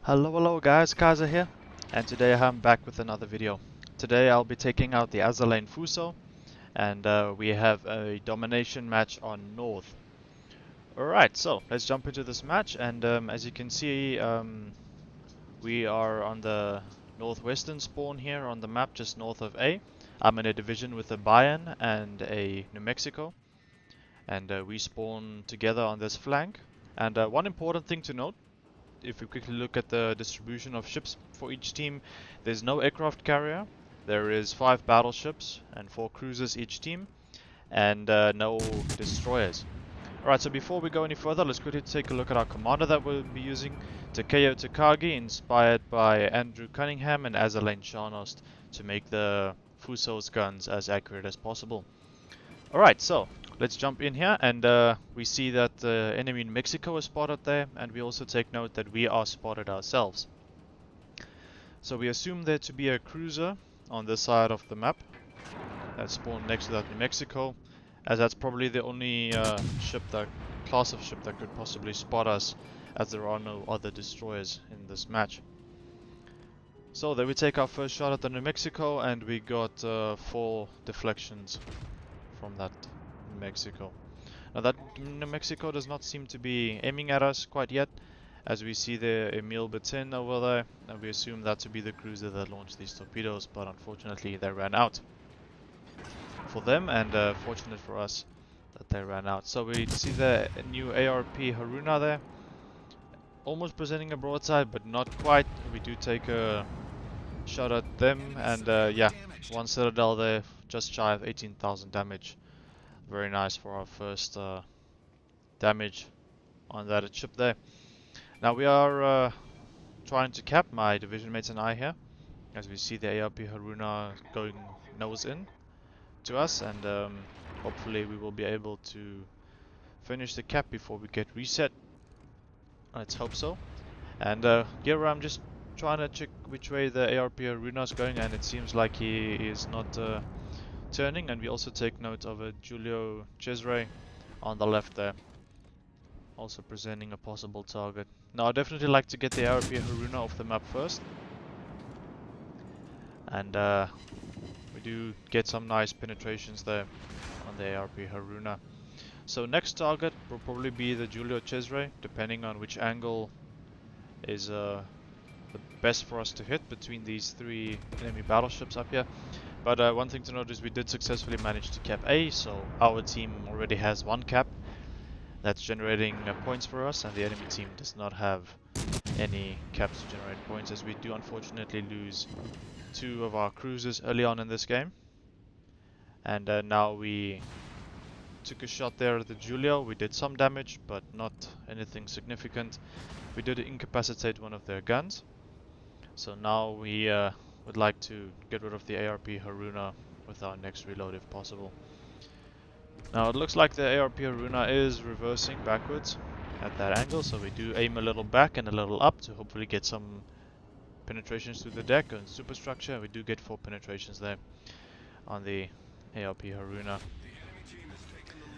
Hello guys, Kaiser here, and today I'm back with another video. Today I'll be taking out the Azur Lane Fusou, and we have a domination match on North. Alright, so let's jump into this match, and as you can see, we are on the northwestern spawn here on the map, just north of A. I'm in a division with a Bayern and a New Mexico, and we spawn together on this flank. And one important thing to note, if we quickly look at the distribution of ships for each team, there's no aircraft carrier, there is 5 battleships and 4 cruisers each team, and no destroyers. Alright, so before we go any further, let's quickly take a look at our commander that we'll be using. Takeo Takagi, inspired by Andrew Cunningham and Azur Lane Scharnhorst, to make the Fusou's guns as accurate as possible. Alright, so let's jump in here, and we see that the enemy in Mexico is spotted there, and we also take note that we are spotted ourselves. So we assume there to be a cruiser on this side of the map that spawned next to that New Mexico, as that's probably the only class of ship that could possibly spot us, as there are no other destroyers in this match. So then we take our first shot at the New Mexico, and we got 4 deflections from that New Mexico. Now that New Mexico does not seem to be aiming at us quite yet, as we see the Emil Betin over there, and we assume that to be the cruiser that launched these torpedoes, but unfortunately they ran out for them, and fortunate for us that they ran out. So we see the new ARP Haruna there, almost presenting a broadside, but not quite. We do take a shot at them, and yeah, 1 citadel there, just shy of 18,000 damage. Very nice for our first damage on that ship there. Now we are trying to cap, my division mates and I here, as we see the ARP Haruna going nose in to us, and hopefully we will be able to finish the cap before we get reset. Let's hope so. And here I'm just trying to check which way the ARP Haruna is going, and it seems like he is not turning, and we also take note of a Giulio Cesare on the left there, also presenting a possible target. Now I definitely like to get the ARP Haruna off the map first, and we do get some nice penetrations there on the ARP Haruna. So next target will probably be the Giulio Cesare, depending on which angle is the best for us to hit between these 3 enemy battleships up here. But one thing to note is we did successfully manage to cap A, so our team already has 1 cap that's generating points for us, and the enemy team does not have any caps to generate points, as we do unfortunately lose 2 of our cruisers early on in this game. And now we took a shot there at the Giulio. We did some damage, but not anything significant. We did incapacitate one of their guns, so now we would like to get rid of the ARP Haruna with our next reload if possible. Now it looks like the ARP Haruna is reversing backwards at that angle, so we do aim a little back and a little up to hopefully get some penetrations through the deck and superstructure. We do get 4 penetrations there on the ARP Haruna.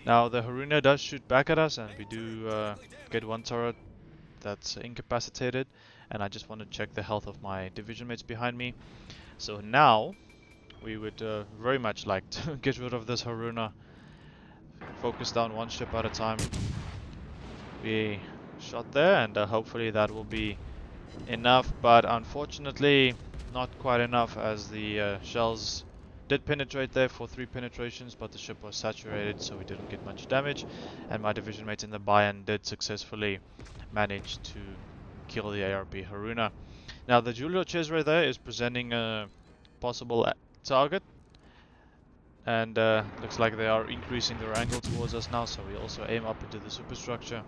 Now the Haruna does shoot back at us, and we do get 1 turret that's incapacitated, and I just want to check the health of my division mates behind me. So now we would very much like to get rid of this Haruna, focus down 1 ship at a time. We shot there, and hopefully that will be enough, but unfortunately not quite enough, as the shells did penetrate there for 3 penetrations, but the ship was saturated, so we didn't get much damage, and my division mate in the Bayern did successfully manage to kill the ARP Haruna. Now the Giulio Cesare there is presenting a possible target, and looks like they are increasing their angle towards us now, so we also aim up into the superstructure.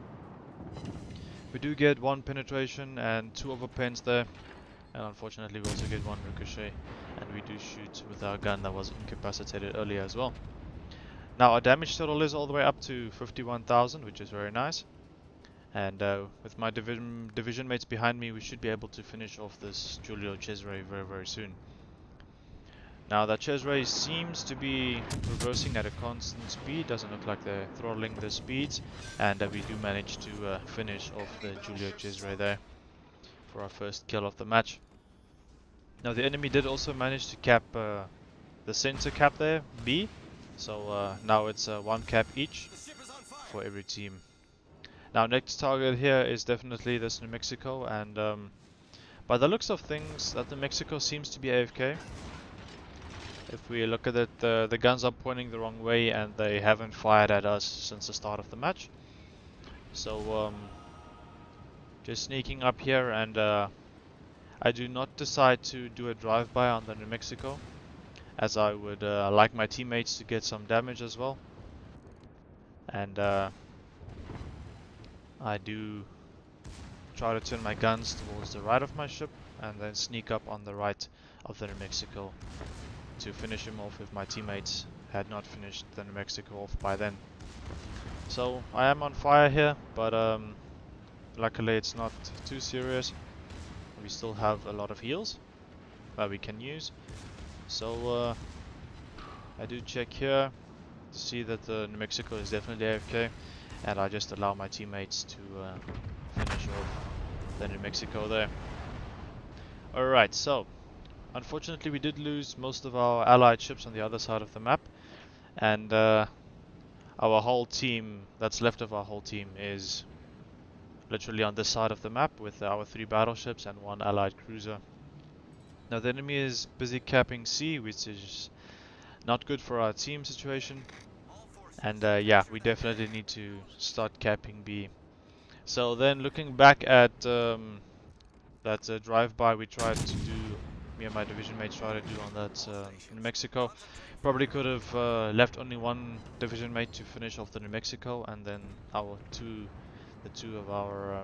We do get 1 penetration and 2 overpens there, and unfortunately we also get 1 ricochet, and we do shoot with our gun that was incapacitated earlier as well. Now our damage total is all the way up to 51,000, which is very nice. And with my division mates behind me, we should be able to finish off this Giulio Cesare very soon. Now that Cesare seems to be reversing at a constant speed, doesn't look like they're throttling the speeds, and we do manage to finish off the Giulio Cesare there. for our first kill of the match. Now the enemy did also manage to cap the center cap there, B. So now it's one cap each for every team. Now next target here is definitely this New Mexico, and by the looks of things, that New Mexico seems to be AFK. If we look at it, the guns are pointing the wrong way and they haven't fired at us since the start of the match. So just sneaking up here, and I do not decide to do a drive-by on the New Mexico, as I would like my teammates to get some damage as well. And I do try to turn my guns towards the right of my ship and then sneak up on the right of the New Mexico to finish him off if my teammates had not finished the New Mexico off by then. So I am on fire here, but luckily it's not too serious. We still have a lot of heals that we can use. So I do check here to see that the New Mexico is definitely AFK, and I just allow my teammates to finish off the New Mexico there. Alright, so unfortunately we did lose most of our allied ships on the other side of the map, and our whole team that's left of our whole team is literally on this side of the map with our 3 battleships and 1 allied cruiser. Now the enemy is busy capping C, which is not good for our team situation, and yeah, we definitely need to start capping B. So then looking back at that drive-by we tried to do, me and my division mates tried to do on that New Mexico, probably could have left only 1 division mate to finish off the New Mexico, and then the two of our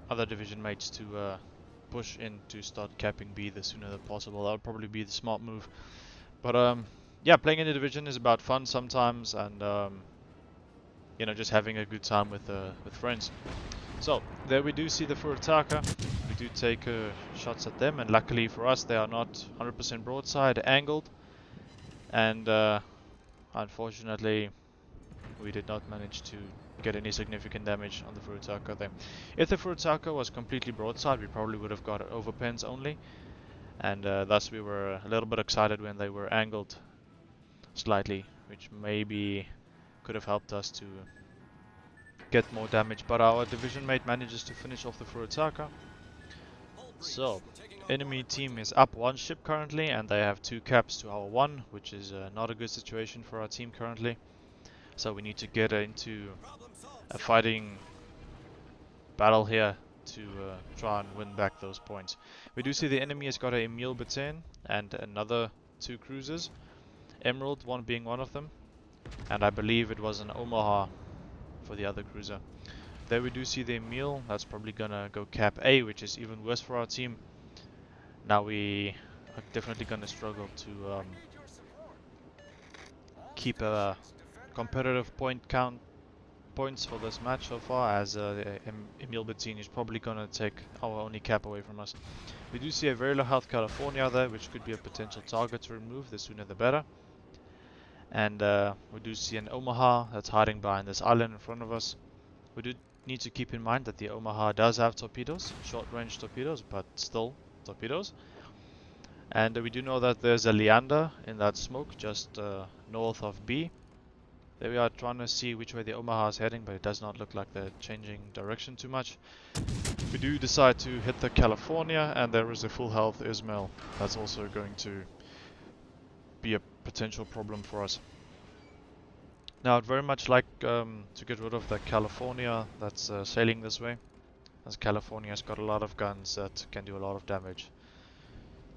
other division mates to push in to start capping B the sooner than possible. That would probably be the smart move. But yeah, playing in a division is about fun sometimes, and you know, just having a good time with friends. So there we do see the Furutaka. We do take shots at them, and luckily for us, they are not 100% broadside angled, and unfortunately we did not manage to get any significant damage on the Furutaka there. If the Furutaka was completely broadside, we probably would have got overpens only, and thus we were a little bit excited when they were angled slightly, which maybe could have helped us to get more damage. But our division mate manages to finish off the Furutaka. So enemy team is up 1 ship currently, and they have 2 caps to our 1, which is not a good situation for our team currently. So we need to get into a fighting battle here to try and win back those points. We do see the enemy has got a Emil Batain and another 2 cruisers, Emerald one being one of them, and I believe it was an Omaha for the other cruiser. There we do see the Emil, that's probably gonna go cap A, which is even worse for our team. Now we are definitely gonna struggle to keep a competitive point count points for this match so far, as Emil Bettini is probably gonna take our only cap away from us. We do see a very low health California there, which could be a potential target to remove, the sooner the better. And we do see an Omaha that's hiding behind this island in front of us. We do need to keep in mind that the Omaha does have torpedoes, short range torpedoes, but still torpedoes. And we do know that there's a Leander in that smoke just north of B. There we are trying to see which way the Omaha is heading, but it does not look like they're changing direction too much. We do decide to hit the California, and there is a full health Ismail. That's also going to be a potential problem for us. Now I'd very much like to get rid of the California that's sailing this way, as California's got a lot of guns that can do a lot of damage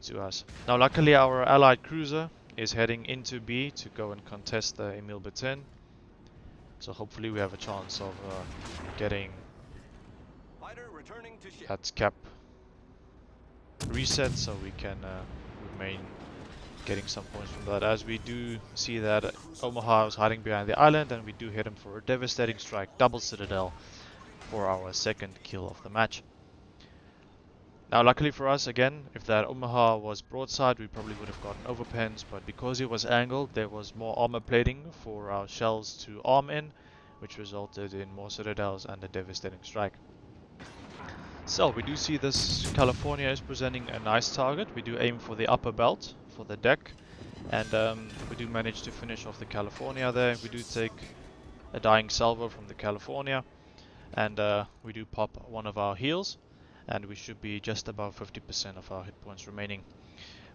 to us. Now luckily our allied cruiser is heading into B to go and contest the Emil Batain, so hopefully we have a chance of getting that cap reset, so we can remain getting some points from that, as we do see that Omaha is hiding behind the island, and we do hit him for a devastating strike, double citadel, for our 2nd kill of the match. Now luckily for us, again, if that Omaha was broadside, we probably would have gotten overpens, but because it was angled, there was more armor plating for our shells to arm in, which resulted in more citadels and a devastating strike. So we do see this California is presenting a nice target. We do aim for the upper belt for the deck, and we do manage to finish off the California there. We do take a dying salvo from the California, and we do pop one of our heals, and we should be just above 50% of our hit points remaining.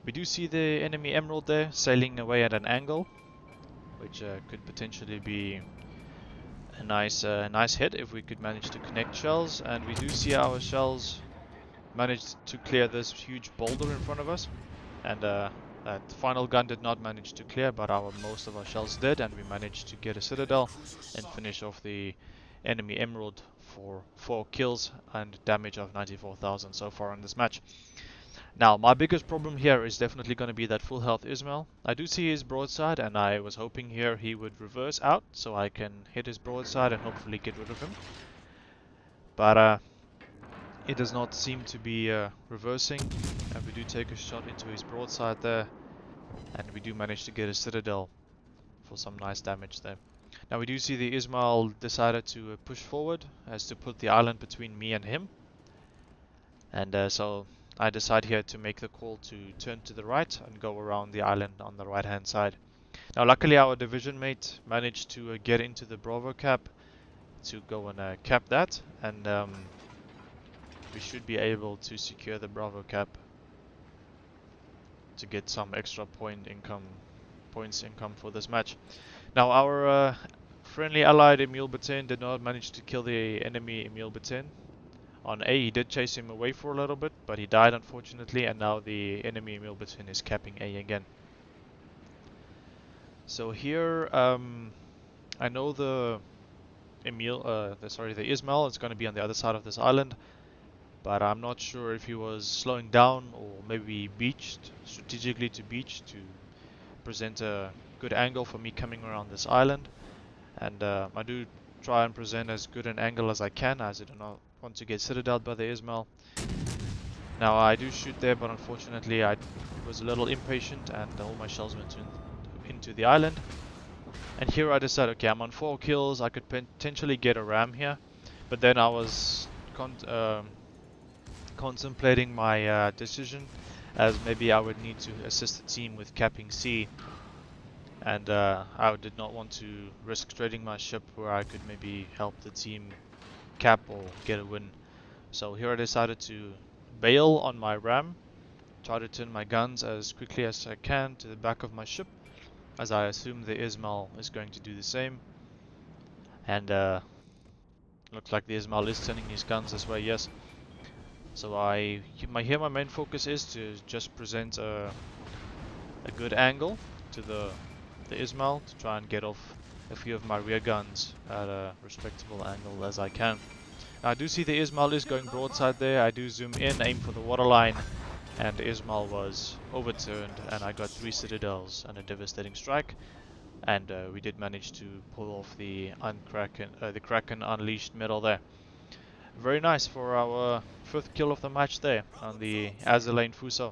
We do see the enemy Emerald there sailing away at an angle, which could potentially be a nice hit if we could manage to connect shells, and we do see our shells managed to clear this huge boulder in front of us, and that final gun did not manage to clear, but most of our shells did, and we managed to get a citadel and finish off the enemy Emerald for 4 kills and damage of 94,000 so far in this match. Now, my biggest problem here is definitely going to be that full health Ismail. I do see his broadside, and I was hoping here he would reverse out so I can hit his broadside and hopefully get rid of him. But it does not seem to be reversing, and we do take a shot into his broadside there, and we do manage to get a citadel for some nice damage there. Now we do see the Ismail decided to push forward as to put the island between me and him, and so I decide here to make the call to turn to the right and go around the island on the right hand side. Now luckily our division mate managed to get into the Bravo cap to go and cap that, and we should be able to secure the Bravo cap to get some extra points income for this match. Now our friendly allied Emil Batin did not manage to kill the enemy Emil Batin. On A, he did chase him away for a little bit, but he died unfortunately, and now the enemy Emil Batin is capping A again. So here, I know the Ismail is going to be on the other side of this island, but I'm not sure if he was slowing down or maybe beached, strategically to beach to present a good angle for me coming around this island. And I do try and present as good an angle as I can, as I do not want to get citadeled by the Ismail. Now I do shoot there, but unfortunately I was a little impatient and all my shells went into the island. And here I decided, okay, I'm on 4 kills, I could potentially get a ram here, but then I was contemplating my decision, as maybe I would need to assist the team with capping C, and I did not want to risk trading my ship where I could maybe help the team cap or get a win. So here I decided to bail on my ram, try to turn my guns as quickly as I can to the back of my ship, as I assume the Ismail is going to do the same. And looks like the Ismail is turning his guns this way, yes. So here my main focus is to just present a good angle to the Ismail to try and get off a few of my rear guns at a respectable angle as I can. Now, I do see the Ismail is going broadside there. I do zoom in, aim for the waterline, and the Ismail was overturned, and I got 3 citadels and a devastating strike. And we did manage to pull off the Kraken Unleashed medal there. Very nice for our 5th kill of the match there on the Azur Lane Fusou.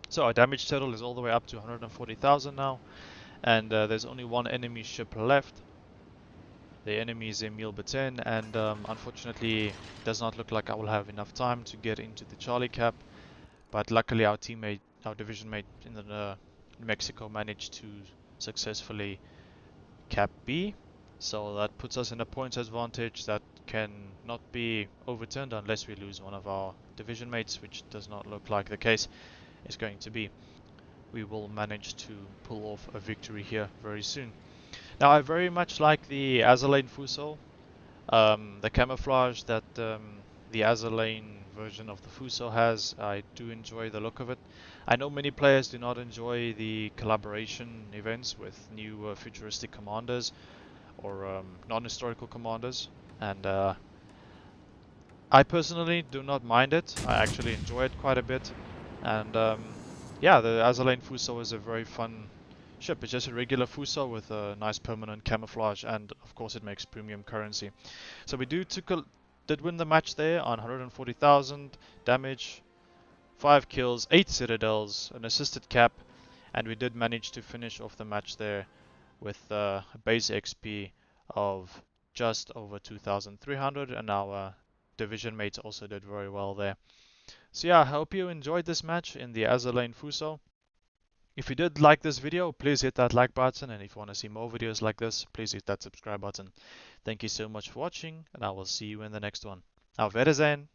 So our damage total is all the way up to 140,000 now, and there's only one enemy ship left. The enemy is Emil Batin, and unfortunately it does not look like I will have enough time to get into the Charlie cap, but luckily our division mate in the New Mexico managed to successfully cap B, so that puts us in a points advantage that can not be overturned unless we lose one of our division mates, which does not look like the case is going to be. We will manage to pull off a victory here very soon. Now I very much like the Azur Lane Fusou, the camouflage that the Azur Lane version of the Fusou has. I do enjoy the look of it. I know many players do not enjoy the collaboration events with new futuristic commanders or non-historical commanders, and I personally do not mind it. I actually enjoy it quite a bit, and yeah, the Azur Lane Fusou is a very fun ship. It's just a regular Fusou with a nice permanent camouflage, and of course it makes premium currency. So we did win the match there on 140,000 damage, 5 kills, 8 citadels, an assisted cap, and we did manage to finish off the match there with a base XP of just over 2,300 and our division mates also did very well there. So yeah, I hope you enjoyed this match in the Azur Lane Fusou. If you did like this video, please hit that like button, and if you want to see more videos like this, please hit that subscribe button. Thank you so much for watching, and I will see you in the next one. Auf Wiedersehen!